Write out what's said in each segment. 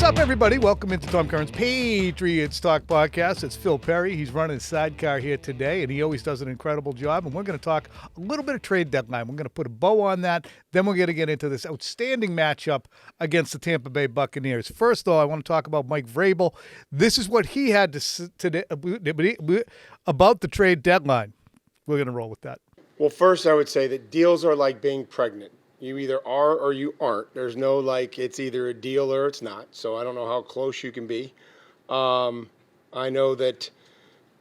up, everybody? Welcome into Tom Curran's Patriots Talk podcast. It's Phil Perry. He's running sidecar here today, and he always does an incredible job. And we're going to talk a little bit of trade deadline. We're going to put a bow on that. Then we're going to get into this outstanding matchup against the Tampa Bay Buccaneers. First, though, I want to talk about Mike Vrabel. This is what he had to say about the trade deadline. We're going to roll with that. Well, first, I would say that deals are like being pregnant. You either are or you aren't. There's no it's either a deal or it's not. So I don't know how close you can be. I know that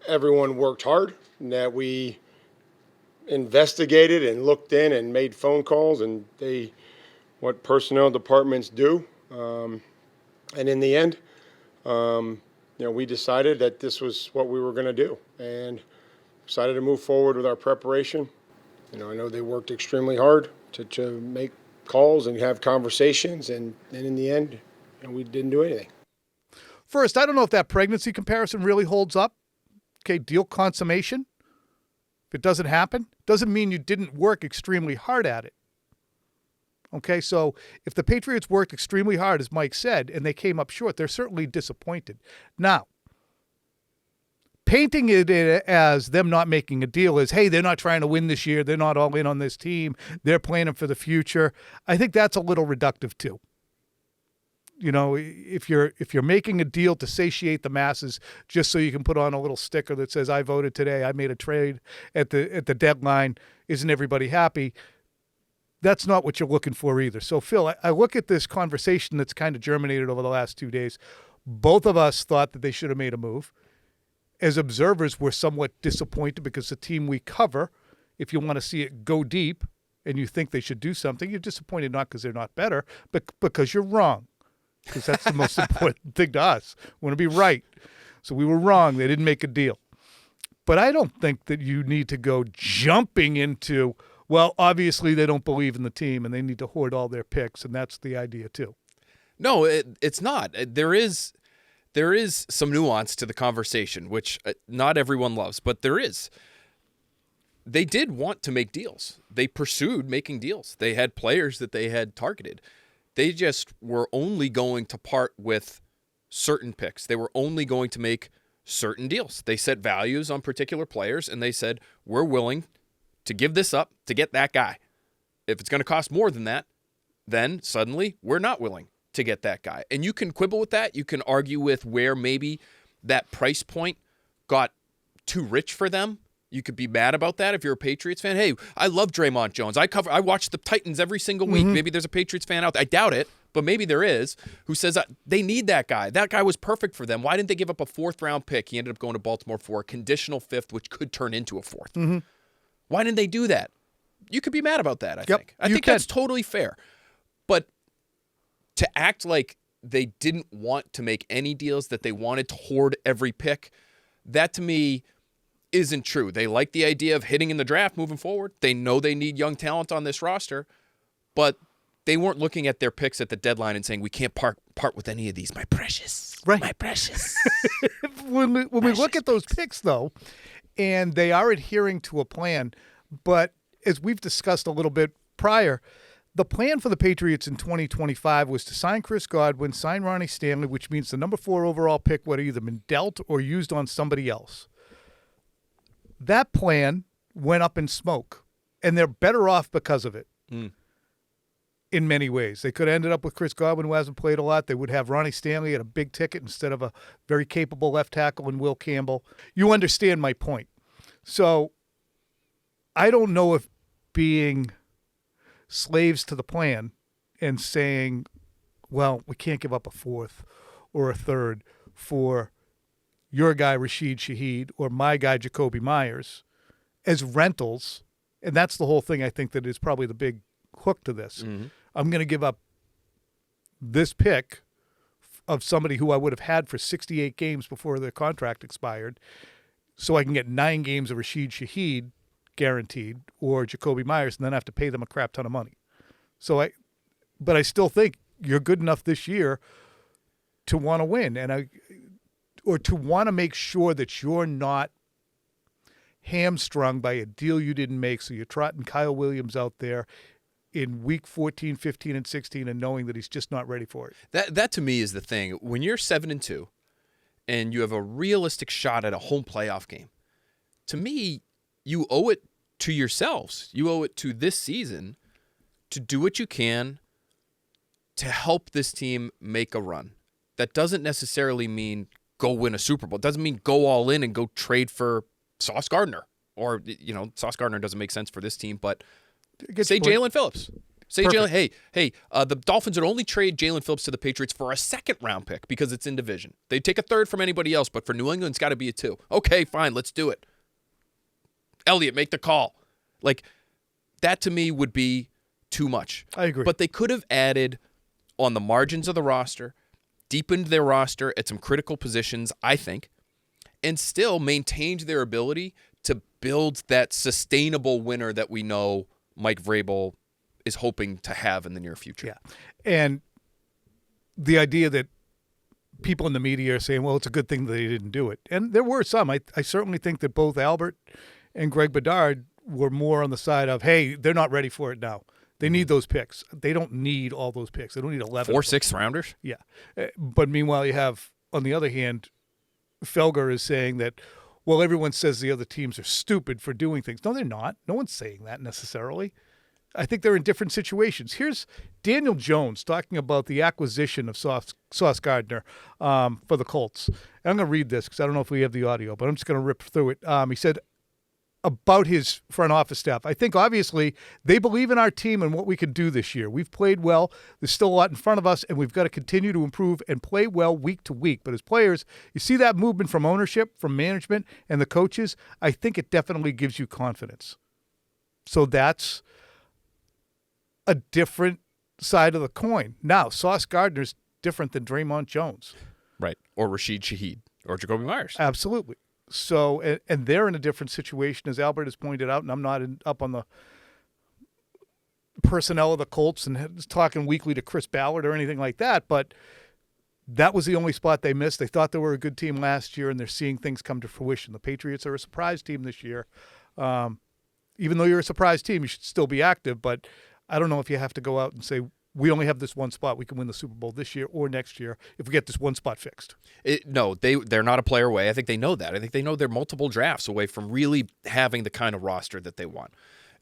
everyone worked hard and that we investigated and looked in and made phone calls and what personnel departments do. And in the end, we decided that this was what we were going to do and decided to move forward with our preparation. I know they worked extremely hard to make calls and have conversations, and in the end, we didn't do anything. First, I don't know if that pregnancy comparison really holds up. Okay, deal consummation. If it doesn't happen, doesn't mean you didn't work extremely hard at it. Okay, so if the Patriots worked extremely hard, as Mike said, and they came up short, they're certainly disappointed. Now, painting it as them not making a deal is, hey, they're not trying to win this year. They're not all in on this team. They're planning for the future. I think that's a little reductive too. If you're making a deal to satiate the masses just so you can put on a little sticker that says, I voted today, I made a trade at the deadline, isn't everybody happy? That's not what you're looking for either. So, Phil, I look at this conversation that's kind of germinated over the last 2 days. Both of us thought that they should have made a move. As observers, we're somewhat disappointed because the team we cover, if you want to see it go deep and you think they should do something, you're disappointed not because they're not better, but because you're wrong. Because that's the most important thing to us. We want to be right. So we were wrong. They didn't make a deal. But I don't think that you need to go jumping into, well, obviously they don't believe in the team and they need to hoard all their picks, and that's the idea too. No, it's not. There is some nuance to the conversation, which not everyone loves, but there is. They did want to make deals. They pursued making deals. They had players that they had targeted. They just were only going to part with certain picks. They were only going to make certain deals. They set values on particular players, and they said, we're willing to give this up to get that guy. If it's going to cost more than that, then suddenly we're not willing to get that guy. And you can quibble with that. You can argue with where maybe that price point got too rich for them. You could be mad about that if you're a Patriots fan. Hey, I love Draymond Jones. I watch the Titans every single week. Maybe there's a Patriots fan out there. I doubt it, but maybe there is, who says they need that guy. That guy was perfect for them. Why didn't they give up a 4th-round pick? He ended up going to Baltimore for a conditional 5th, which could turn into a 4th. Why didn't they do that? You could be mad about that, I think. I think that's totally fair. But to act like they didn't want to make any deals, that they wanted to hoard every pick, that to me isn't true. They like the idea of hitting in the draft moving forward. They know they need young talent on this roster, but they weren't looking at their picks at the deadline and saying, we can't part with any of these, my precious. Right. My precious. When we look at those picks, though, and they are adhering to a plan, but as we've discussed a little bit prior, the plan for the Patriots in 2025 was to sign Chris Godwin, sign Ronnie Stanley, which means the number 4 overall pick would have either been dealt or used on somebody else. That plan went up in smoke, and they're better off because of it in many ways. They could have ended up with Chris Godwin, who hasn't played a lot. They would have Ronnie Stanley at a big ticket instead of a very capable left tackle in Will Campbell. You understand my point. So I don't know if being slaves to the plan and saying, well, we can't give up a 4th or a 3rd for your guy Rashid Shaheed or my guy Jacoby Myers as rentals, and that's the whole thing I think that is probably the big hook to this. I'm going to give up this pick of somebody who I would have had for 68 games before their contract expired so I can get 9 games of Rashid Shaheed guaranteed or Jacoby Myers, and then I have to pay them a crap ton of money. But I still think you're good enough this year to want to win, or to want to make sure that you're not hamstrung by a deal you didn't make. So you're trotting Kyle Williams out there. in week 14, 15, and 16 and knowing that he's just not ready for it. That to me is the thing. When you're 7-2 and you have a realistic shot at a home playoff game, to me, you owe it to yourselves. You owe it to this season to do what you can to help this team make a run. That doesn't necessarily mean go win a Super Bowl. It doesn't mean go all in and go trade for Sauce Gardner. Or, Sauce Gardner doesn't make sense for this team, but say Jalen Phillips. Say Jalen, hey, the Dolphins would only trade Jalen Phillips to the Patriots for a second-round pick because it's in division. They'd take a third from anybody else, but for New England, it's got to be a 2. Okay, fine, let's do it. Elliott, make the call. Like, that to me would be too much. I agree. But they could have added on the margins of the roster, deepened their roster at some critical positions, I think, and still maintained their ability to build that sustainable winner that we know Mike Vrabel is hoping to have in the near future. Yeah. And the idea that people in the media are saying, well, it's a good thing that they didn't do it. And there were some. I certainly think that both Albert and Greg Bedard were more on the side of, hey, they're not ready for it now. They need those picks. They don't need all those picks. They don't need 11. 4 6th-rounders? Yeah. But meanwhile, you have, on the other hand, Felger is saying that, well, everyone says the other teams are stupid for doing things. No, they're not. No one's saying that necessarily. I think they're in different situations. Here's Daniel Jones talking about the acquisition of Sauce Gardner for the Colts. And I'm going to read this because I don't know if we have the audio, but I'm just going to rip through it. He said about his front office staff, I think obviously they believe in our team and what we can do this year. We've played well. There's still a lot in front of us, and we've got to continue to improve and play well week to week. But as players, you see that movement from ownership, from management, and the coaches, I think it definitely gives you confidence. So that's a different side of the coin. Now, Sauce Gardner's different than Draymond Jones. Right. Or Rashid Shaheed. Or Jacoby Myers. Absolutely. So, and they're in a different situation, as Albert has pointed out, and I'm not up on the personnel of the Colts and talking weekly to Chris Ballard or anything like that, but that was the only spot they missed. They thought they were a good team last year, and they're seeing things come to fruition. The Patriots are a surprise team this year. Even though you're a surprise team, you should still be active, but I don't know if you have to go out and say, we only have this one spot. We can win the Super Bowl this year or next year if we get this one spot fixed. No, they're not a player away. I think they know that. I think they know they're multiple drafts away from really having the kind of roster that they want.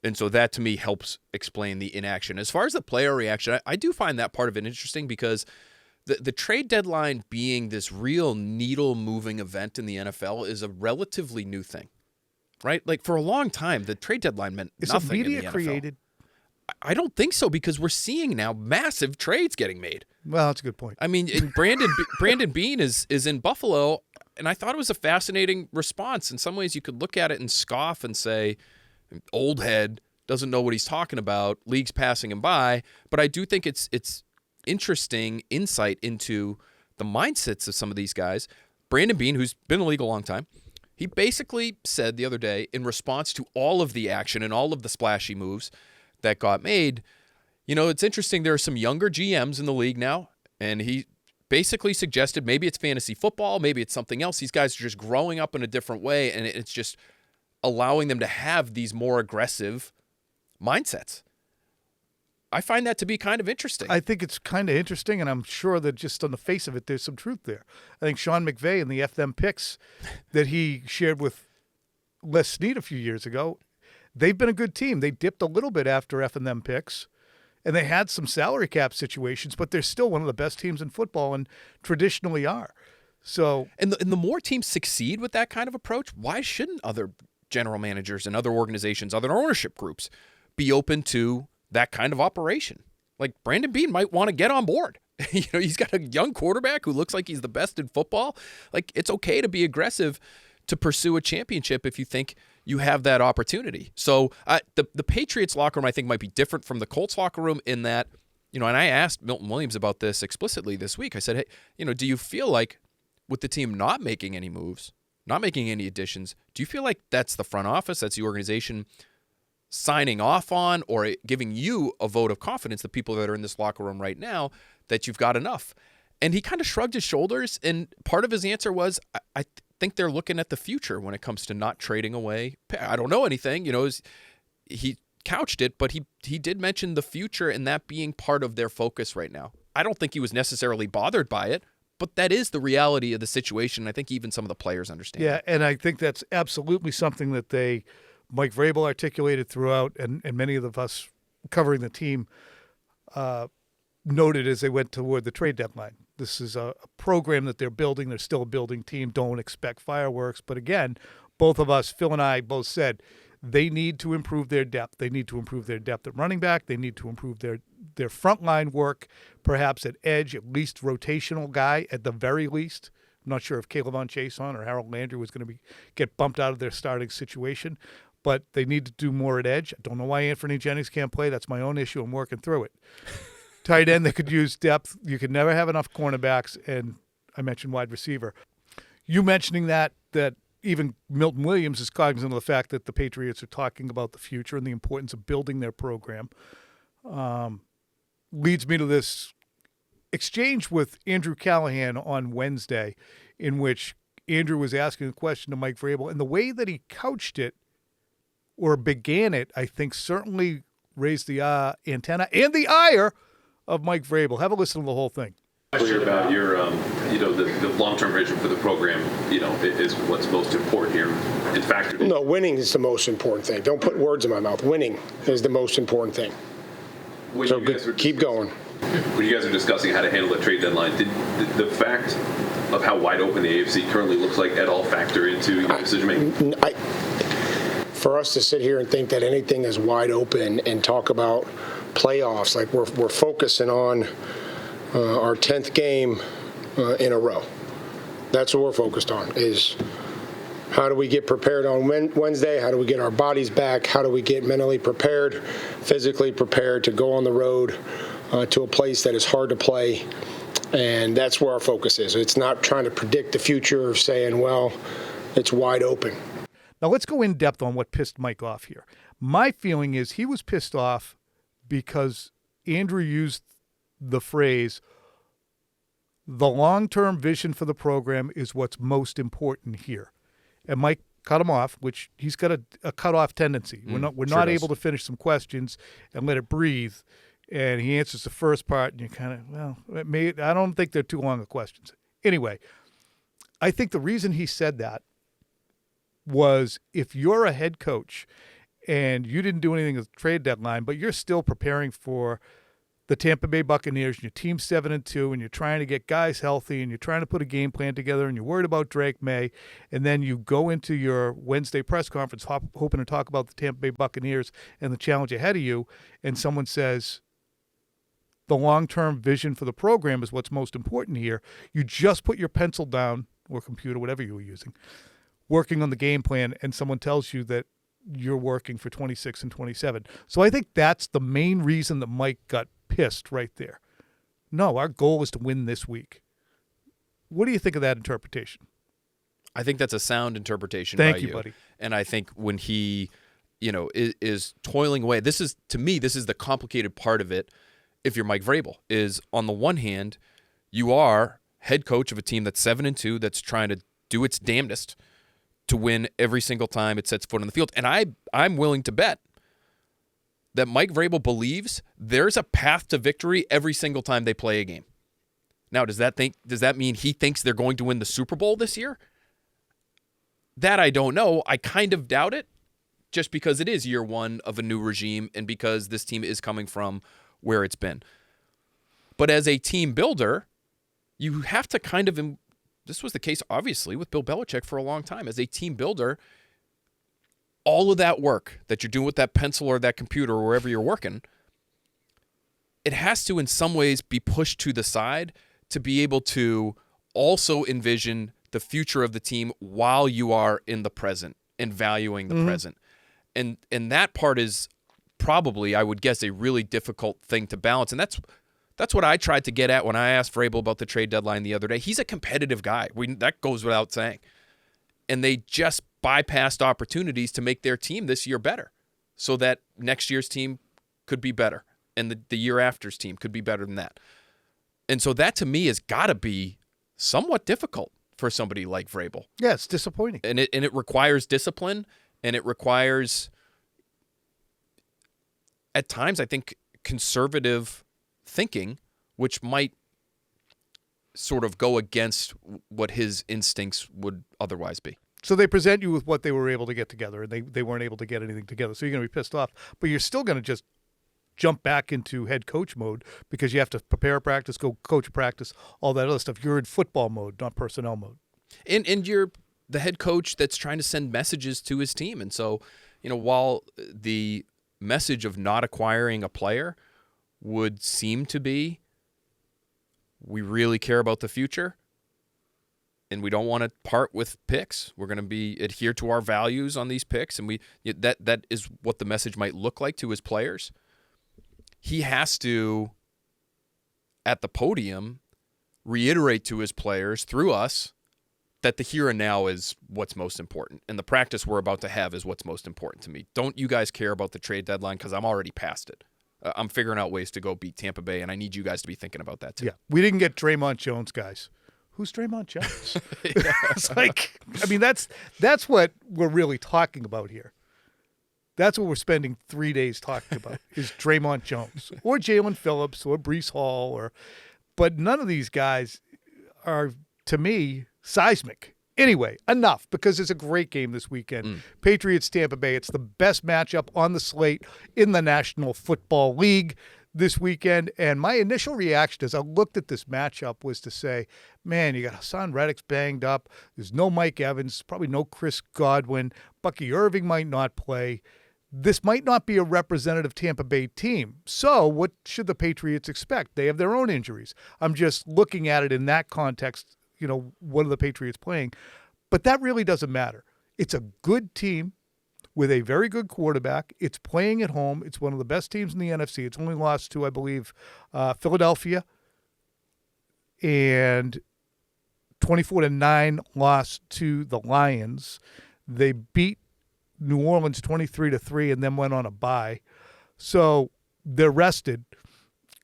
And so that, to me, helps explain the inaction. As far as the player reaction, I do find that part of it interesting because the trade deadline being this real needle-moving event in the NFL is a relatively new thing, right? Like, for a long time, the trade deadline meant nothing in the NFL. Is it media created? I don't think so, because we're seeing now massive trades getting made. Well, that's a good point. I mean, Brandon Beane is in Buffalo, and I thought it was a fascinating response. In some ways, you could look at it and scoff and say, old head, doesn't know what he's talking about, league's passing him by. But I do think it's interesting insight into the mindsets of some of these guys. Brandon Beane, who's been in the league a long time, he basically said the other day, in response to all of the action and all of the splashy moves that got made, it's interesting. There are some younger GMs in the league now, and he basically suggested maybe it's fantasy football, maybe it's something else. These guys are just growing up in a different way, and it's just allowing them to have these more aggressive mindsets. I find that to be kind of interesting. I think it's kind of interesting, and I'm sure that just on the face of it, there's some truth there. I think Sean McVay and the FM picks that he shared with Les Snead a few years ago, they've been a good team. They dipped a little bit after F&M picks, and they had some salary cap situations, but they're still one of the best teams in football and traditionally are. So, and the more teams succeed with that kind of approach, why shouldn't other general managers and other organizations, other ownership groups be open to that kind of operation? Like, Brandon Beane might want to get on board. He's got a young quarterback who looks like he's the best in football. Like, it's okay to be aggressive to pursue a championship if you think you have that opportunity. So the Patriots locker room, I think, might be different from the Colts locker room in that, and I asked Milton Williams about this explicitly this week. I said, hey, do you feel like with the team not making any moves, not making any additions, do you feel like that's the front office, that's the organization signing off on, or giving you a vote of confidence, the people that are in this locker room right now, that you've got enough? And he kind of shrugged his shoulders, and part of his answer was, I think they're looking at the future when it comes to not trading away. I don't know anything. He couched it, but he did mention the future and that being part of their focus right now. I don't think he was necessarily bothered by it, but that is the reality of the situation. I think even some of the players understand. Yeah, and I think that's absolutely something that Mike Vrabel articulated throughout, and many of us covering the team noted as they went toward the trade deadline. This is a program that they're building. They're still a building team. Don't expect fireworks. But again, both of us, Phil and I, both said they need to improve their depth. They need to improve their depth at running back. They need to improve their frontline work, perhaps at edge, at least rotational guy at the very least. I'm not sure if Caleb on Chason or Harold Landry was going to get bumped out of their starting situation, but they need to do more at edge. I don't know why Anthony Jennings can't play. That's my own issue. I'm working through it. Tight end, they could use depth. You could never have enough cornerbacks, and I mentioned wide receiver. You mentioning that even Milton Williams is cognizant of the fact that the Patriots are talking about the future and the importance of building their program, leads me to this exchange with Andrew Callahan on Wednesday, in which Andrew was asking a question to Mike Vrabel, and the way that he couched it or began it, I think certainly raised the antenna and the ire of Mike Vrabel. Have a listen to the whole thing. Clear about your, the long-term vision for the program, is what's most important here. In fact, No, winning is the most important thing. Don't put words in my mouth. Winning is the most important thing. So keep going. When you guys are discussing how to handle the trade deadline, did the fact of how wide open the AFC currently looks like at all factor into your decision making? For us to sit here and think that anything is wide open and talk about playoffs, like we're focusing on our 10th game in a row. That's what we're focused on, is how do we get prepared on Wednesday? How do we get our bodies back? How do we get mentally prepared, physically prepared to go on the road to a place that is hard to play? And that's where our focus is. It's not trying to predict the future or saying, well, it's wide open. Now let's go in depth on what pissed Mike off here. My feeling is he was pissed off because Andrew used the phrase, the long-term vision for the program is what's most important here. And Mike cut him off, which he's got a cut-off tendency. We're not able to finish some questions and let it breathe. And he answers the first part, and you kind of, I don't think they're too long of questions. Anyway, I think the reason he said that was if you're a head coach and you didn't do anything with the trade deadline, but you're still preparing for the Tampa Bay Buccaneers, and your team's 7-2, and you're trying to get guys healthy, and you're trying to put a game plan together, and you're worried about Drake May, and then you go into your Wednesday press conference hoping to talk about the Tampa Bay Buccaneers and the challenge ahead of you, and someone says the long-term vision for the program is what's most important here. You just put your pencil down, or computer, whatever you were using, working on the game plan, and someone tells you that you're working for 26 and 27. So I think that's the main reason that Mike got pissed right there. No, our goal is to win this week. What do you think of that interpretation? I think that's a sound interpretation. Thank you, buddy. And I think when he, is toiling away, this is the complicated part of it. If you're Mike Vrabel, is on the one hand, you are head coach of a team that's 7-2, that's trying to do its damnedest to win every single time it sets foot on the field. And I'm willing to bet that Mike Vrabel believes there's a path to victory every single time they play a game. Now, does that mean he thinks they're going to win the Super Bowl this year? That I don't know. I kind of doubt it, just because it is year one of a new regime and because this team is coming from where it's been. But as a team builder, you have to kind of, this was the case obviously with Bill Belichick for a long time. As a team builder, all of that work that you're doing with that pencil or that computer or wherever you're working, it has to in some ways be pushed to the side to be able to also envision the future of the team while you are in the present and valuing the present. And that part is probably, I would guess, a really difficult thing to balance. And that's what I tried to get at when I asked Vrabel about the trade deadline the other day. He's a competitive guy. That goes without saying. And they just bypassed opportunities to make their team this year better so that next year's team could be better and the year after's team could be better than that. And so that to me has got to be somewhat difficult for somebody like Vrabel. Yeah, it's disappointing. And it requires discipline, and it requires at times, I think, conservative thinking, which might sort of go against what his instincts would otherwise be. So they present you with what they were able to get together, and they weren't able to get anything together. So you're going to be pissed off, but you're still going to just jump back into head coach mode because you have to prepare a practice, go coach a practice, all that other stuff. You're in football mode, not personnel mode. And you're the head coach that's trying to send messages to his team. And so, while the message of not acquiring a player would seem to be, we really care about the future, and we don't want to part with picks. We're going to adhere to our values on these picks, and that is what the message might look like to his players. He has to, at the podium, reiterate to his players through us that the here and now is what's most important, and the practice we're about to have is what's most important to me. Don't you guys care about the trade deadline? Because I'm already past it. I'm figuring out ways to go beat Tampa Bay, and I need you guys to be thinking about that too. Yeah, we didn't get Draymond Jones, guys. Who's Draymond Jones? It's like, I mean, that's what we're really talking about here. That's what we're spending 3 days talking about is Draymond Jones or Jalen Phillips or Breece Hall, but none of these guys are, to me, seismic. Anyway, enough, because it's a great game this weekend. Patriots, Tampa Bay. It's the best matchup on the slate in the National Football League this weekend. And my initial reaction as I looked at this matchup was to say, man, you got Hassan Reddick's banged up. There's no Mike Evans, probably no Chris Godwin. Bucky Irving might not play. This might not be a representative Tampa Bay team. So what should the Patriots expect? They have their own injuries. I'm just looking at it in that context. What are the Patriots playing? But that really doesn't matter. It's a good team with a very good quarterback. It's playing at home. It's one of the best teams in the NFC. It's only lost to, I believe, Philadelphia, and 24-9 lost to the Lions. They beat New Orleans 23-3 and then went on a bye. So they're rested.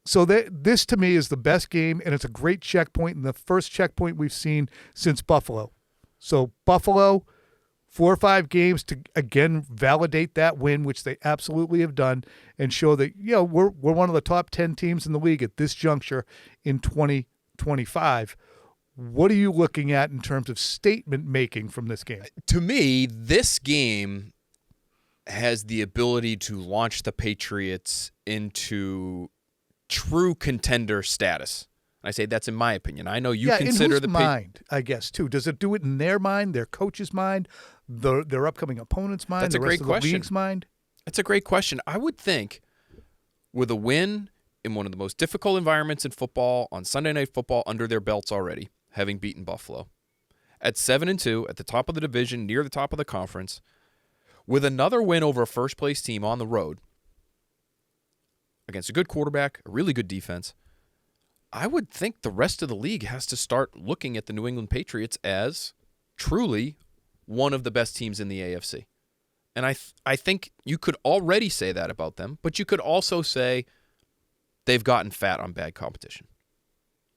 So this, to me, is the best game, and it's a great checkpoint, and the first checkpoint we've seen since Buffalo. So Buffalo, 4 or 5 games to, again, validate that win, which they absolutely have done, and show that, we're one of the top 10 teams in the league at this juncture in 2025. What are you looking at in terms of statement making from this game? To me, this game has the ability to launch the Patriots into true contender status. I say that's in my opinion. I know you consider in whose mind, I guess, too. Does it do it in their mind, their coach's mind, their upcoming opponent's mind, that's the a rest great of question. The league's mind? That's a great question. I would think with a win in one of the most difficult environments in football on Sunday Night Football under their belts already, having beaten Buffalo, at 7-2, at the top of the division, near the top of the conference, with another win over a first-place team on the road, against a good quarterback, a really good defense, I would think the rest of the league has to start looking at the New England Patriots as truly one of the best teams in the AFC. And I think you could already say that about them, but you could also say they've gotten fat on bad competition.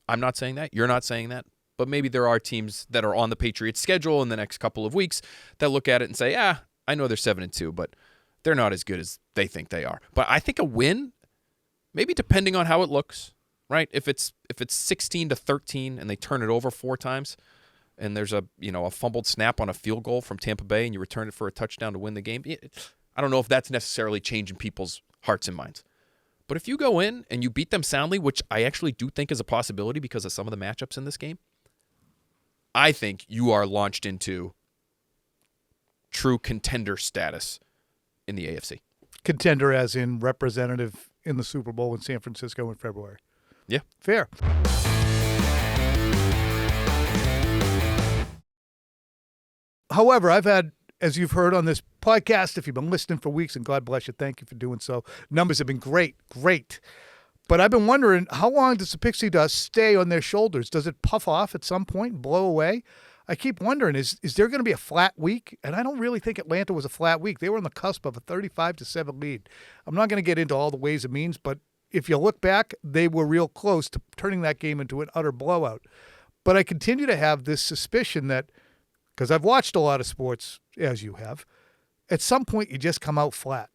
I'm not saying that. You're not saying that. But maybe there are teams that are on the Patriots' schedule in the next couple of weeks that look at it and say, I know they're 7-2, but they're not as good as they think they are. But I think a win, maybe depending on how it looks, right? If it's 16-13 and they turn it over 4 times, and there's a fumbled snap on a field goal from Tampa Bay, and you return it for a touchdown to win the game, I don't know if that's necessarily changing people's hearts and minds. But if you go in and you beat them soundly, which I actually do think is a possibility because of some of the matchups in this game, I think you are launched into true contender status in the AFC. Contender as in representative in the Super Bowl in San Francisco in February. Yeah. Fair. However, I've had, as you've heard on this podcast, if you've been listening for weeks, and God bless you, thank you for doing so. Numbers have been great. But I've been wondering, how long does the pixie dust stay on their shoulders? Does it puff off at some point and blow away? I keep wondering, is there going to be a flat week? And I don't really think Atlanta was a flat week. They were on the cusp of a 35-7 lead. I'm not going to get into all the ways and means, but if you look back, they were real close to turning that game into an utter blowout. But I continue to have this suspicion that, because I've watched a lot of sports, as you have, at some point you just come out flat.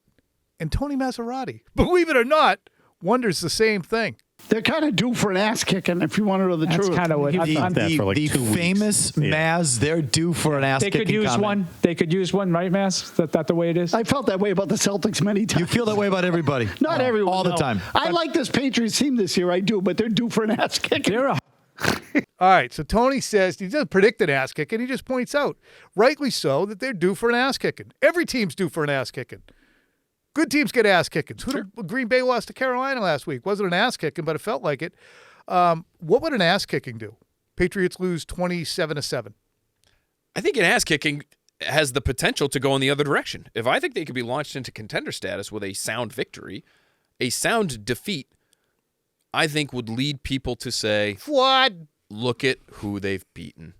and Tony Maserati, believe it or not, wonders the same thing. They're kind of due for an ass kicking, if you want to know the truth. That's kind of what He thought that for like the 2 weeks. famous Yeah. Maz. They're due for an ass They kicking. could use comment. one. They could use one, right, Mass? Is that the way it is? I felt that way about the Celtics many times. You feel that way about everybody. Not everyone. all the no. time. I like this Patriots team this year. I do, but they're due for an ass kicking. They're a All right, so Tony says he doesn't predict an ass kicking. He just points out, rightly so, that they're due for an ass kicking. Every team's due for an ass kicking. Good teams get ass kickings. Green Bay lost to Carolina last week. Wasn't an ass kicking, but it felt like it. What would an ass kicking do? Patriots lose 27-7. I think an ass kicking has the potential to go in the other direction. If I think they could be launched into contender status with a sound victory, a sound defeat, I think would lead people to say, What? look at who they've beaten.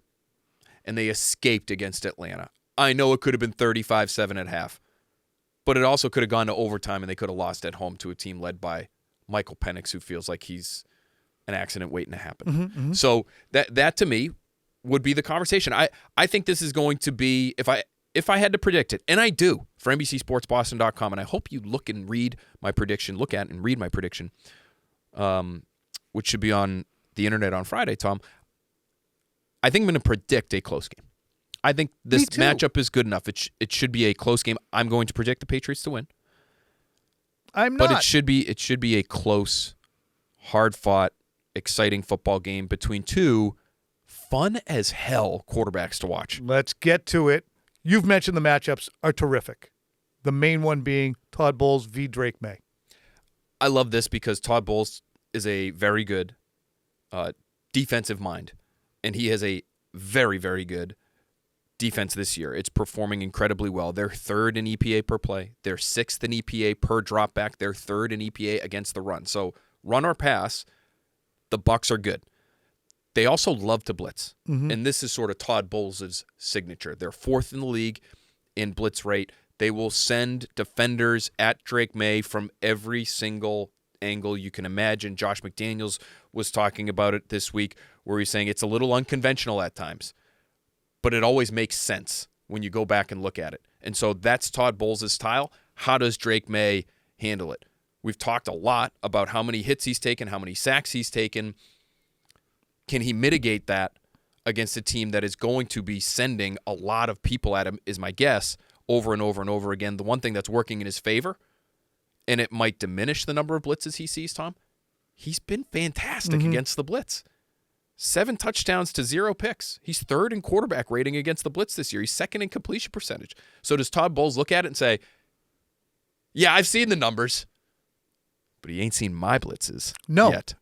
And they escaped against Atlanta. I know it could have been 35-7 at half, but it also could have gone to overtime and they could have lost at home to a team led by Michael Penix, who feels like he's an accident waiting to happen. So that to me would be the conversation. I think this is going to be, if I had to predict it, and I do, for NBCSportsBoston.com, and I hope you look at and read my prediction, which should be on the internet on Friday, Tom. I think I'm going to predict a close game. I think this matchup is good enough. It should be a close game. I'm going to predict the Patriots to win. I'm not. But it should be a close, hard-fought, exciting football game between two fun as hell quarterbacks to watch. Let's get to it. You've mentioned the matchups are terrific. The main one being Todd Bowles v. Drake May. I love this because Todd Bowles is a very good defensive mind, and he has a very, very good defense this year. It's performing incredibly well. They're third in EPA per play. They're sixth in EPA per dropback. They're third in EPA against the run. So run or pass, the Bucs are good. They also love to blitz, and this is sort of Todd Bowles' signature. They're fourth in the league in blitz rate. They will send defenders at Drake May from every single angle you can imagine. Josh McDaniels was talking about it this week where he's saying it's a little unconventional at times, but it always makes sense when you go back and look at it. And so that's Todd Bowles' style. How does Drake May handle it? We've talked a lot about how many hits he's taken, how many sacks he's taken. Can he mitigate that against a team that is going to be sending a lot of people at him, is my guess, over and over and over again? The one thing that's working in his favor, and it might diminish the number of blitzes he sees, Tom, he's been fantastic against the blitz. 7 touchdowns to 0 picks. He's third in quarterback rating against the blitz this year. He's second in completion percentage. So does Todd Bowles look at it and say, yeah, I've seen the numbers, but he ain't seen my blitzes yet.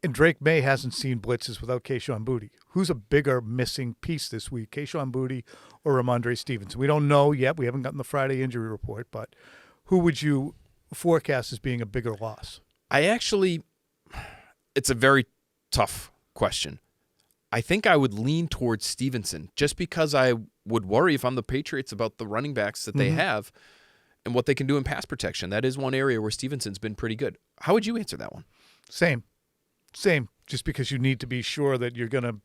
And Drake May hasn't seen blitzes without Kayshon Boutte. Who's a bigger missing piece this week, Kayshon Boutte or Ramondre Stevenson? We don't know yet. We haven't gotten the Friday injury report, but who would you forecast as being a bigger loss? It's a very tough question. I think I would lean towards Stevenson just because I would worry if I'm the Patriots about the running backs that they have and what they can do in pass protection. That is one area where Stevenson's been pretty good. How would you answer that one? Same. Just because you need to be sure that you're going to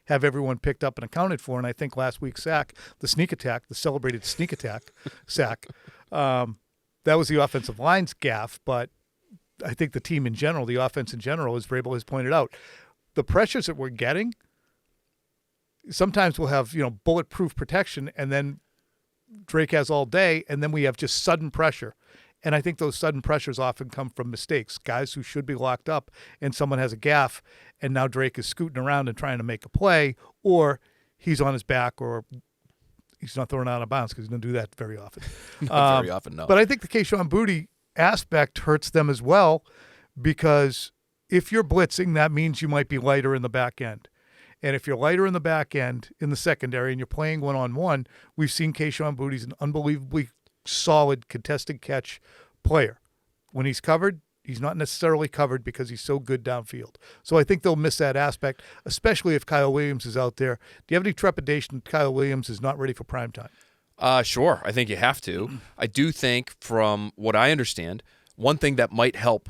have everyone picked up and accounted for. And I think last week's sack, the sneak attack, the celebrated sneak attack sack, that was the offensive line's gaffe. But I think the team in general, the offense in general, as Vrabel has pointed out, the pressures that we're getting, sometimes we'll have, bulletproof protection, and then Drake has all day, and then we have just sudden pressure. And I think those sudden pressures often come from mistakes, guys who should be locked up, and someone has a gaffe, and now Drake is scooting around and trying to make a play, or he's on his back, or he's not throwing out of bounds because he doesn't do that very often. Not very often, no. But I think the Kayshon Boutte aspect hurts them as well, because if you're blitzing, that means you might be lighter in the back end. And if you're lighter in the back end in the secondary and you're playing one-on-one, we've seen Kayshon Boutte's an unbelievably solid contested catch player. When he's covered, he's not necessarily covered because he's so good downfield. So I think they'll miss that aspect, especially if Kyle Williams is out there. Do you have any trepidation that Kyle Williams is not ready for prime time? Sure. I think you have to. I do think, from what I understand, one thing that might help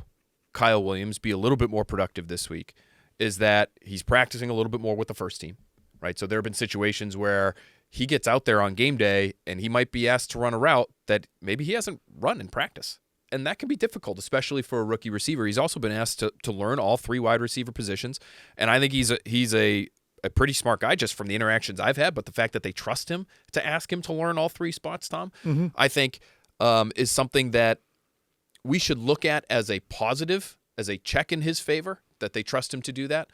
Kyle Williams be a little bit more productive this week is that he's practicing a little bit more with the first team, right? So there have been situations where he gets out there on game day and he might be asked to run a route that maybe he hasn't run in practice. And that can be difficult, especially for a rookie receiver. He's also been asked to learn all 3 wide receiver positions. And I think he's a pretty smart guy just from the interactions I've had. But the fact that they trust him to ask him to learn all 3 spots, Tom, I think is something that we should look at as a positive, as a check in his favor, that they trust him to do that.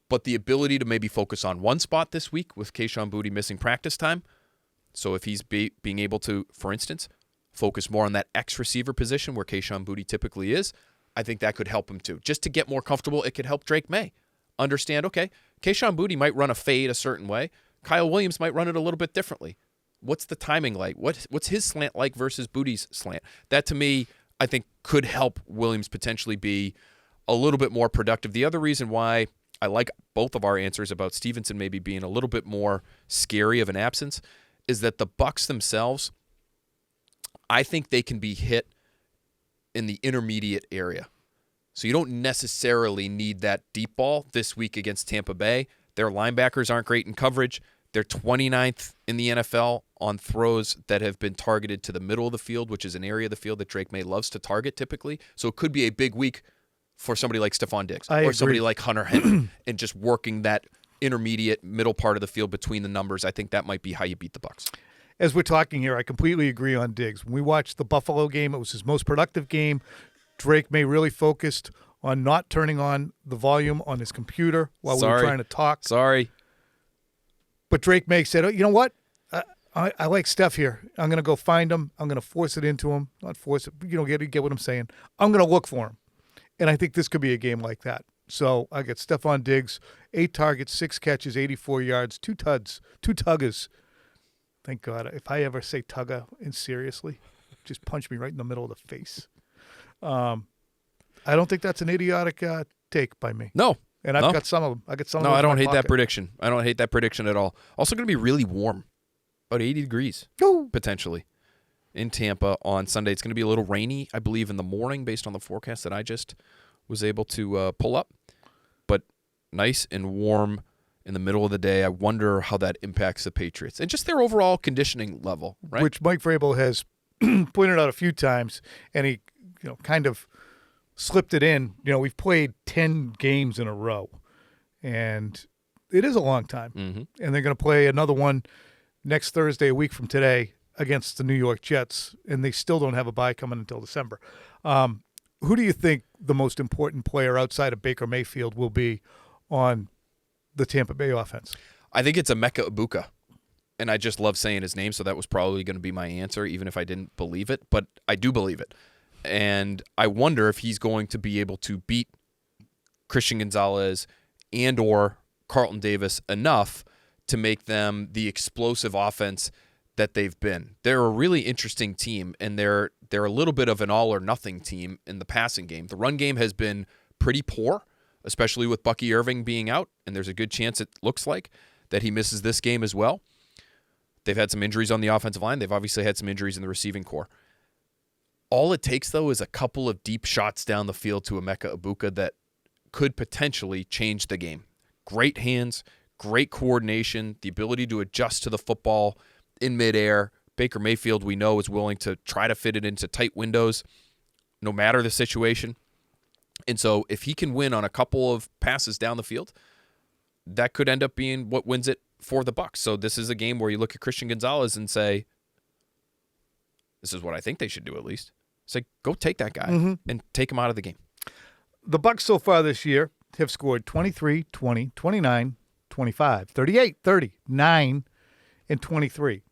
But the ability to maybe focus on one spot this week with Kayshon Boutte missing practice time. So if he's being able to, for instance, focus more on that X receiver position where Kayshon Boutte typically is, I think that could help him too. Just to get more comfortable, it could help Drake May understand, okay, Kayshon Boutte might run a fade a certain way. Kyle Williams might run it a little bit differently. What's the timing like? What's his slant like versus Boutte's slant? That, to me, I think could help Williams potentially be a little bit more productive. The other reason why I like both of our answers about Stevenson maybe being a little bit more scary of an absence is that the Bucs themselves, I think they can be hit in the intermediate area. So you don't necessarily need that deep ball this week against Tampa Bay. Their linebackers aren't great in coverage. They're 29th in the NFL on throws that have been targeted to the middle of the field, which is an area of the field that Drake May loves to target typically. So it could be a big week for somebody like Stephon Diggs or somebody like Hunter Henry and just working that intermediate middle part of the field between the numbers. I think that might be how you beat the Bucs. As we're talking here, I completely agree on Diggs. When we watched the Buffalo game, it was his most productive game. Drake May really focused on not turning on the volume on his computer while we were trying to talk. But Drake May said, oh, you know what? I like Steph here. I'm going to go find him. I'm going to force it into him. Not force it. Get what I'm saying. I'm going to look for him. And I think this could be a game like that. So I got Stephon Diggs, 8 targets, 6 catches, 84 yards, 2 tuggers. Thank God. If I ever say tugger and seriously, just punch me right in the middle of the face. I don't think that's an idiotic take by me. No. And I've got some of them. No, I don't hate that prediction. I don't hate that prediction at all. Also going to be really warm. About 80 degrees, potentially, in Tampa on Sunday. It's going to be a little rainy, I believe, in the morning based on the forecast that I just was able to pull up. But nice and warm in the middle of the day. I wonder how that impacts the Patriots and just their overall conditioning level, right? Which Mike Vrabel has pointed out a few times, and he kind of slipped it in. We've played 10 games in a row, and it is a long time. Mm-hmm. And they're going to play another one next Thursday, a week from today, against the New York Jets, and they still don't have a bye coming until December. Who do you think the most important player outside of Baker Mayfield will be on the Tampa Bay offense? I think it's Emeka Egbuka, and I just love saying his name, so that was probably going to be my answer, even if I didn't believe it, but I do believe it. And I wonder if he's going to be able to beat Christian Gonzalez and or Carlton Davis enough to make them the explosive offense that they've been. They're a really interesting team, and they're a little bit of an all-or-nothing team in the passing game. The run game has been pretty poor, especially with Bucky Irving being out, and there's a good chance, it looks like, that he misses this game as well. They've had some injuries on the offensive line. They've obviously had some injuries in the receiving corps. All it takes, though, is a couple of deep shots down the field to Emeka Egbuka that could potentially change the game. Great hands, great coordination, the ability to adjust to the football in midair. Baker Mayfield, we know, is willing to try to fit it into tight windows no matter the situation. And so if he can win on a couple of passes down the field, that could end up being what wins it for the Bucs. So this is a game where you look at Christian Gonzalez and say, this is what I think they should do at least. Say, go take that guy and take him out of the game. The Bucs so far this year have scored 23, 20, 29, 25, 38, 30, 9, and 23.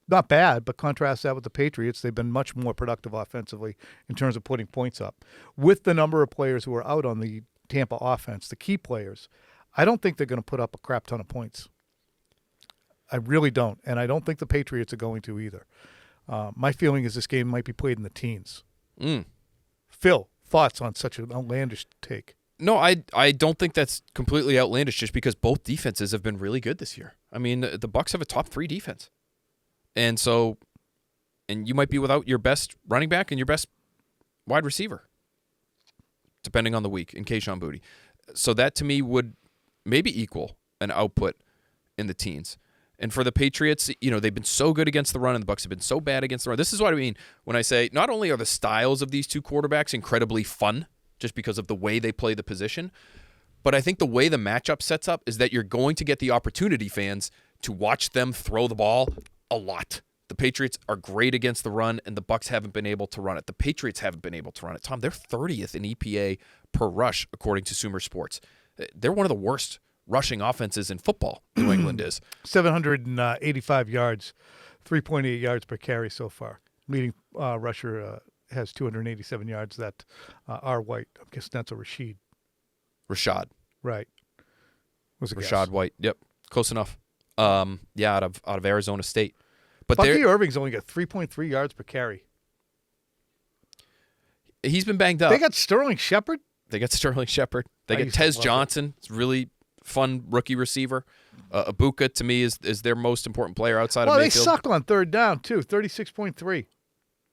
Not bad, but contrast that with the Patriots. They've been much more productive offensively in terms of putting points up. With the number of players who are out on the Tampa offense, the key players, I don't think they're going to put up a crap ton of points. I really don't, and I don't think the Patriots are going to either. My feeling is this game might be played in the teens. Phil, thoughts on such an outlandish take? No, I don't think that's completely outlandish just because both defenses have been really good this year. I mean, the Bucs have a top 3 defense. And so, and you might be without your best running back and your best wide receiver, depending on the week, in Kayshon Boutte. So that, to me, would maybe equal an output in the teens. And for the Patriots, they've been so good against the run, and the Bucs have been so bad against the run. This is what I mean when I say not only are the styles of these two quarterbacks incredibly fun, just because of the way they play the position, but I think the way the matchup sets up is that you're going to get the opportunity, fans, to watch them throw the ball a lot. The Patriots are great against the run, and the Bucs haven't been able to run it. The Patriots haven't been able to run it. Tom, they're 30th in EPA per rush, according to Sumer Sports. They're one of the worst rushing offenses in football, New England is. 785 yards, 3.8 yards per carry so far. Leading rusher has 287 yards. That R. White. I'm guessing that's a Rashad. Right. Was a Rashad guess. White. Yep. Close enough. Out of Arizona State. But Bucky Irving's only got 3.3 yards per carry. He's been banged up. They got Sterling Shepard. They got Tez Johnson. It's really fun rookie receiver. Ibuka, to me, is their most important player outside of Mayfield. They suck on third down, too. 36.3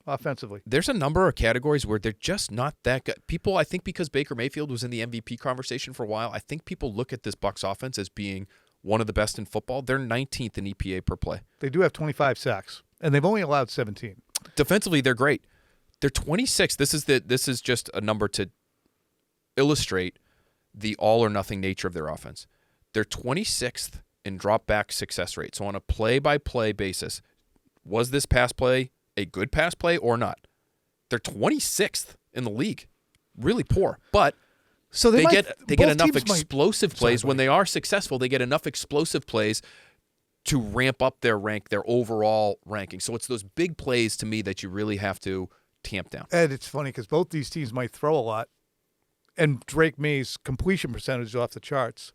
offensively. There's a number of categories where they're just not that good. People, I think because Baker Mayfield was in the MVP conversation for a while, I think people look at this Bucs offense as being one of the best in football. They're 19th in EPA per play. They do have 25 sacks, and they've only allowed 17. Defensively, they're great. They're 26th. This is just a number to illustrate the all-or-nothing nature of their offense. They're 26th in drop-back success rate. So on a play-by-play basis, was this pass play a good pass play or not? They're 26th in the league. Really poor. But so they get enough explosive plays. When they are successful, they get enough explosive plays to ramp up their overall ranking. So it's those big plays to me that you really have to tamp down. And it's funny because both these teams might throw a lot, and Drake May's completion percentage is off the charts,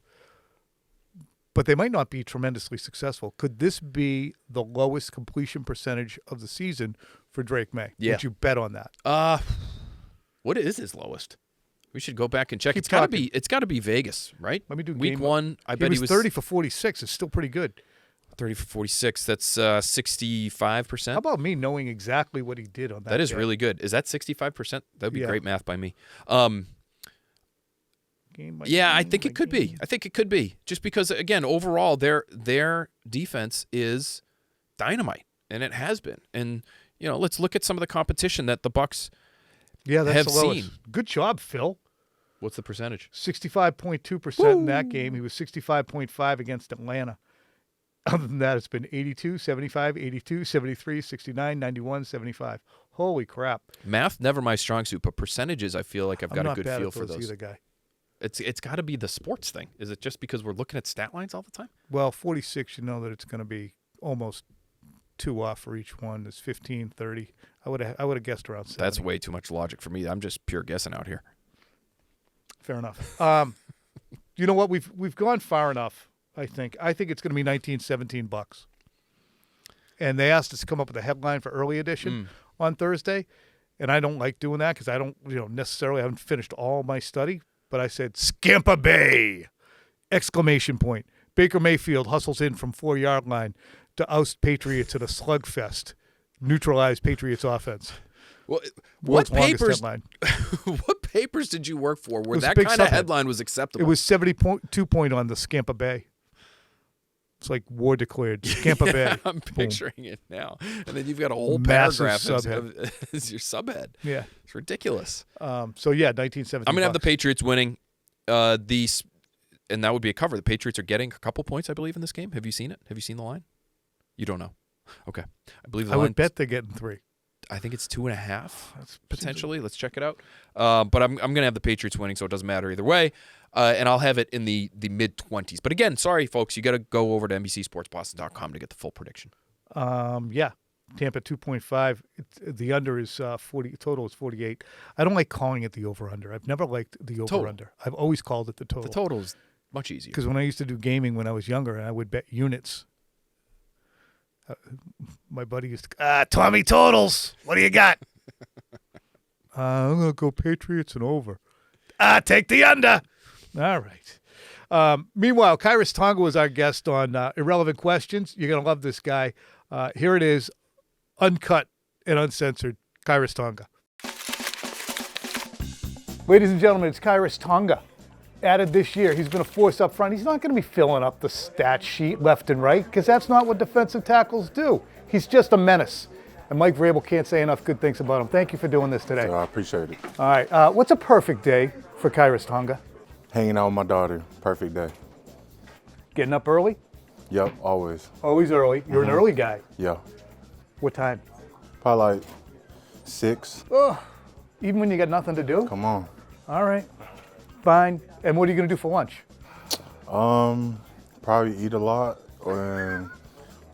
but they might not be tremendously successful. Could this be the lowest completion percentage of the season for Drake May? Yeah. Would you bet on that? What is his lowest? We should go back and check. Keep It's got to be Vegas, right? Let me do week game one. I bet he was 30 for 46. It's still pretty good. 30 for 46. That's 65%. How about me knowing exactly what he did on that? That is game? really good. Is that 65%? That would be great math by me. I think it could be. I think it could be. Just because, again, overall, their defense is dynamite, and it has been. And, let's look at some of the competition that the Bucs have seen. Good job, Phil. What's the percentage? 65.2% in that game. He was 65.5 against Atlanta. Other than that, it's been 82, 75, 82, 73, 69, 91, 75. Holy crap. Math, never my strong suit, but percentages, I feel like I've got a good feel for those. those. Either guy. It's got to be the sports thing. Is it just because we're looking at stat lines all the time? Well, 46, you know that it's going to be almost 2 off for each one. It's 15, 30. I would have guessed around 70. That's way too much logic for me. I'm just pure guessing out here. Fair enough. You know what? We've gone far enough. I think it's going to be 1917 Bucs. And they asked us to come up with a headline for early edition on Thursday, and I don't like doing that because I don't, necessarily haven't finished all my study. But I said Scampa Bay! ! Baker Mayfield hustles in from 4-yard line to oust Patriots in a slugfest, neutralize Patriots offense. Well, World's what longest papers? headline. What papers did you work for where was that a big kind of subhead. headline was acceptable? It was 72 point on the Scampa Bay. It's like war declared. Scampa Bay. I'm picturing it now. And then you've got a whole Massive paragraph as your subhead. Yeah. It's ridiculous. 1917. I'm going to have the Patriots winning and that would be a cover. The Patriots are getting a couple points, I believe, in this game. Have you seen it? Have you seen the line? You don't know. Okay. I believe the line. I would bet they're getting 3. I think it's 2.5 potentially. Let's check it out. But I'm going to have the Patriots winning, so it doesn't matter either way. And I'll have it in the mid-20s. But again, sorry, folks, you got to go over to NBCSportsBoston.com to get the full prediction. Tampa 2.5. The under is 40. Total is 48. I don't like calling it the over/under. I've never liked the over/under. I've always called it the total. The total is much easier. Because when I used to do gaming when I was younger, and I would bet units. My buddy used to, Tommy totals. What do you got? I'm going to go Patriots and over. Take the under. All right. Meanwhile, Khyiris Tonga was our guest on Irrelevant Questions. You're going to love this guy. Here it is, uncut and uncensored, Khyiris Tonga. Ladies and gentlemen, it's Khyiris Tonga. added this year. He's been a force up front. He's not going to be filling up the stat sheet left and right because that's not what defensive tackles do. He's just a menace. And Mike Vrabel can't say enough good things about him. Thank you for doing this today. I appreciate it. All right. What's a perfect day for Khyiris Tonga? Hanging out with my daughter. Perfect day. Getting up early? Yep, always. Always early. You're an early guy. Yeah. What time? Probably like 6. Oh, even when you got nothing to do? Come on. All right. Fine. And what are you going to do for lunch? Probably eat a lot and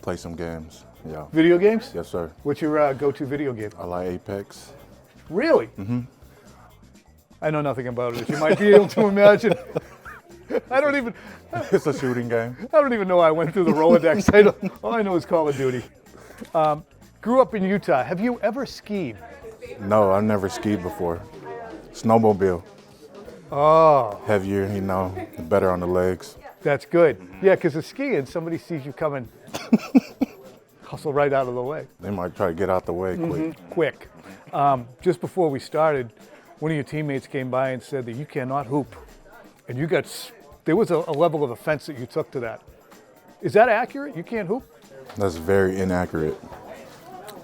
play some games. Yeah. Video games? Yes, sir. What's your go-to video game? I like Apex. Really? Mm-hmm. I know nothing about it. As you might be able to imagine. I don't even It's a shooting game. know I went through the Rolodex. All I know is Call of Duty. Grew up in Utah. Have you ever skied? No, I've never skied before. Snowmobile. Oh, Heavier, better on the legs. that's good. Yeah, because the skiing, somebody sees you coming, hustle right out of the way. They might try to get out the way quick. Quick. Just before we started, one of your teammates came by and said that you cannot hoop. And there was a level of offense that you took to that. Is that accurate? You can't hoop? That's very inaccurate.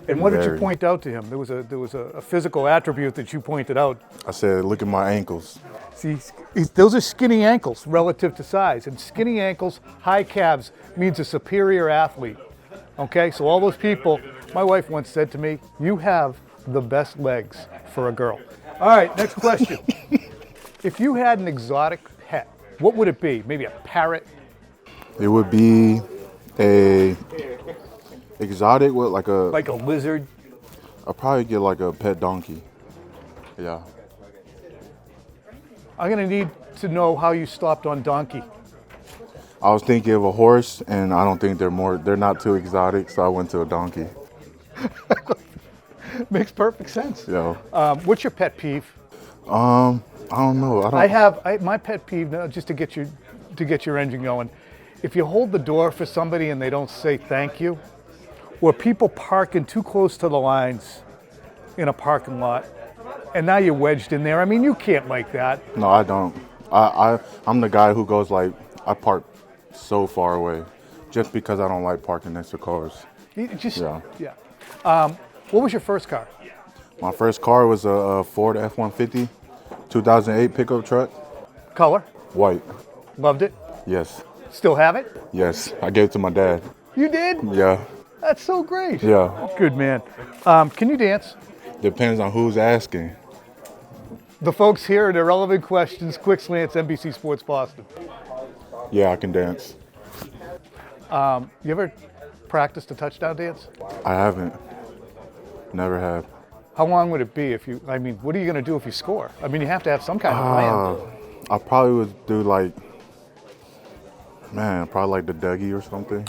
And what did you Very. point out to him? There was a physical attribute that you pointed out. I said, look at my ankles. See, those are skinny ankles relative to size. And skinny ankles, high calves, means a superior athlete. Okay, so all those people, my wife once said to me, you have the best legs for a girl. All right, next question. If you had an exotic pet, what would it be? Maybe a parrot? It would be a exotic with like Like a lizard? I'll probably get like a pet donkey. Yeah. I'm going to need to know how you stopped on donkey. I was thinking of a horse, and I don't think they're not too exotic, so I went to a donkey. Makes perfect sense. Yeah. What's your pet peeve? I don't know. My pet peeve, just to get your engine going, if you hold the door for somebody and they don't say thank you, or people parking too close to the lines in a parking lot, and now you're wedged in there. I mean, you can't like that. No, I don't. I'm the guy who goes like, I park so far away just because I don't like parking next to cars. Yeah. What was your first car? My first car was a Ford F-150, 2008 pickup truck, Color? white. Loved it? Yes. Still have it? Yes. I gave it to my dad. You did? Yeah. That's so great. Yeah. Good man. Can you dance? Depends on who's asking. The folks here at Irrelevant Questions, Quick Slants, NBC Sports Boston. Yeah, I can dance. You ever practiced a touchdown dance? I haven't. Never have. How long would it be what are you going to do if you score? I mean, you have to have some kind of plan. I probably would do probably like the Dougie or something.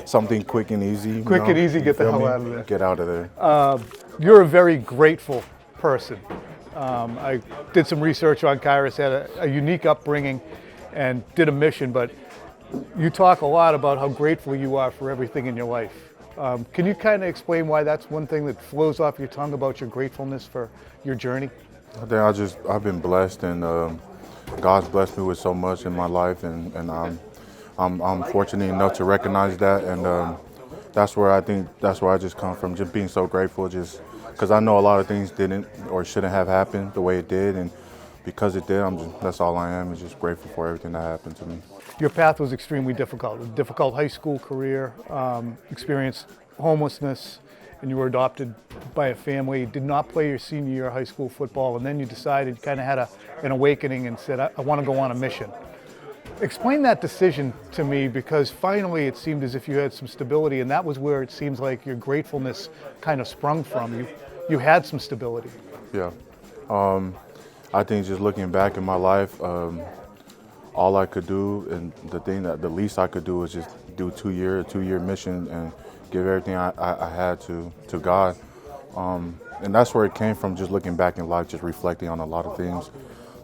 Something quick and easy. Quick and easy, You get the feel hell me? out of there. Get out of there. You're a very grateful person. I did some research on Khyiris, had a unique upbringing and did a mission, but you talk a lot about how grateful you are for everything in your life. Can you kind of explain why that's one thing that flows off your tongue about your gratefulness for your journey? I think I've been blessed, and God's blessed me with so much in my life, and I'm fortunate enough to recognize that, and that's where I just come from, just being so grateful, just because I know a lot of things didn't or shouldn't have happened the way it did, and because it did, that's all I am, is just grateful for everything that happened to me. Your path was extremely difficult. A difficult high school career, experienced homelessness, and you were adopted by a family. Did not play your senior year of high school football, and then you decided, you kind of had an awakening and said, I want to go on a mission. Explain that decision to me, because finally it seemed as if you had some stability, and that was where it seems like your gratefulness kind of sprung from. You had some stability. Yeah. I think just looking back in my life, all I could do, and the least I could do was just do a two-year mission and give everything I had to God. And that's where it came from, just looking back in life, just reflecting on a lot of things.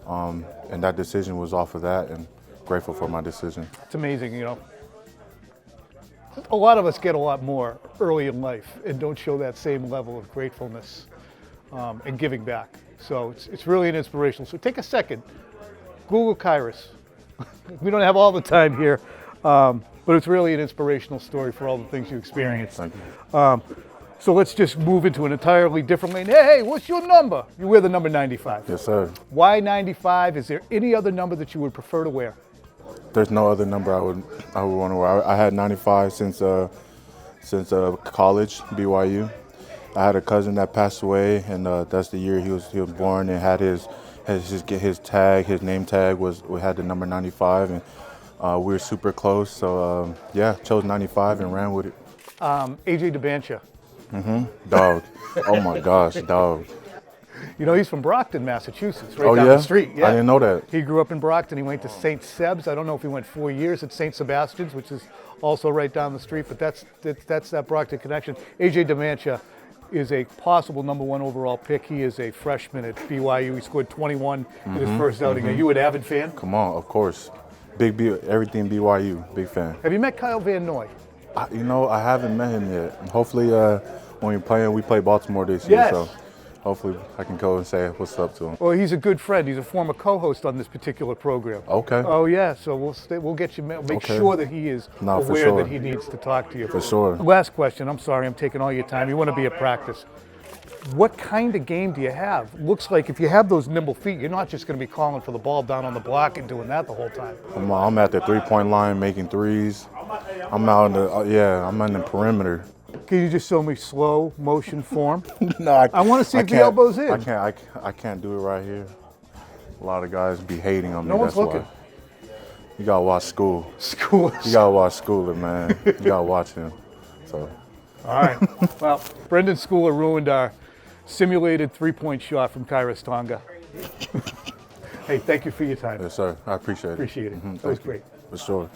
And that decision was off of that, and grateful for my decision. It's amazing, A lot of us get a lot more early in life and don't show that same level of gratefulness and giving back. So it's really an inspiration. So take a second, Google Khyiris. We don't have all the time here, but it's really an inspirational story for all the things you experienced. Thank you. So let's just move into an entirely different lane. Hey, what's your number? You wear the number 95. Yes, sir. Why 95? Is there any other number that you would prefer to wear? There's no other number I would want to wear. I had 95 since college, BYU. I had a cousin that passed away, and that's the year he was born, and had his tag, his name tag we had the number 95, and we were super close. So chose 95 and ran with it. AJ DeBancha. Dog. Oh my gosh, dog. You know, he's from Brockton, Massachusetts, right down the street. I didn't know that. He grew up in Brockton. He went to St. Seb's. I don't know if he went 4 years at St. Sebastian's, which is also right down the street, but that's that Brockton connection. AJ DeBancha is a possible number 1 overall pick. He is a freshman at BYU. He scored 21 in his first outing. Are you an avid fan? Come on, of course. Everything BYU, big fan. Have you met Kyle Van Noy? I haven't met him yet. Hopefully, when we play Baltimore this year, Yes. so hopefully I can go and say what's up to him. Well, he's a good friend. He's a former co-host on this particular program. Okay. Oh yeah, so we'll get you make Okay. sure that he is No, for aware sure. that he needs to talk to you. For sure. Last question. I'm sorry, I'm taking all your time. You want to be at practice. What kind of game do you have? Looks like if you have those nimble feet, you're not just going to be calling for the ball down on the block and doing that the whole time. I'm at the 3-point line making threes. I'm out in I'm in the perimeter. Can you just show me slow motion form? No, I want to see if the can't- elbow's in. I can't do it right here. A lot of guys be hating on me. No one's that's looking. Why. You gotta watch school. School. You gotta watch Schooler, man. You gotta watch him. So. All right. Well, Brendan Schooler ruined our simulated 3-point shot from Khyiris Tonga. Hey, thank you for your time. Yes, sir. I appreciate it. Appreciate it. Mhm, That was thank you. great. For sure.